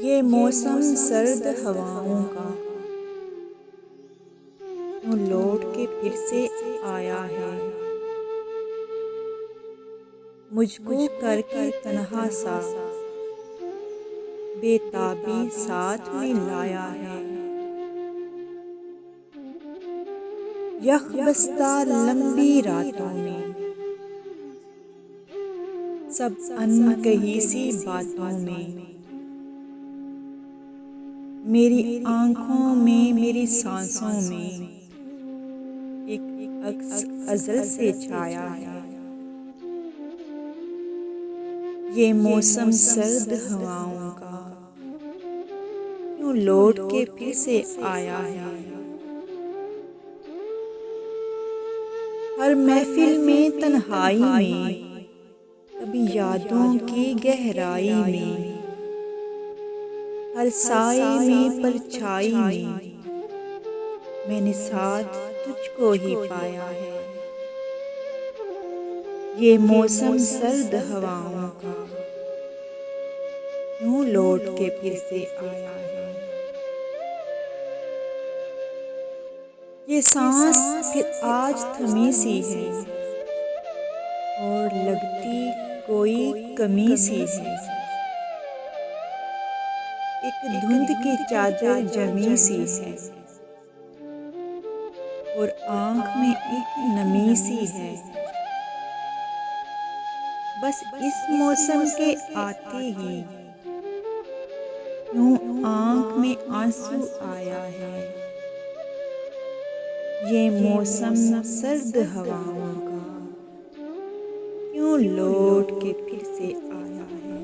ये मौसम सर्द हवाओं का क्यों लौट के फिर से आया है, मुझको करके तन्हा सा बेताबी साथ में लाया है। यख बस्ता लंबी रातों में, सब अनकही सी बातों में, मेरी आँखों में मेरी सांसों में एक अक्स अज़ल से छाया है। ये मौसम सर्द हवाओं का क्यों लौट के फिर से आया है। हर महफिल में तन्हाई में, कभी यादों की गहराई में, हर साए में परछाई में, मैंने साथ तुझको ही पाया है। ये मौसम सर्द हवाओं का क्यों लौट के फिर से आया है। ये सांस फिर आज थमी सी है और लगती कोई कमी सी है। एक धुंध की चादर जमी सी है और आँख में एक नमी सी है। बस इस मौसम के आते ही क्यों आँख में आंसू आया है। ये मौसम सर्द हवाओं का क्यों लौट के फिर से आया है।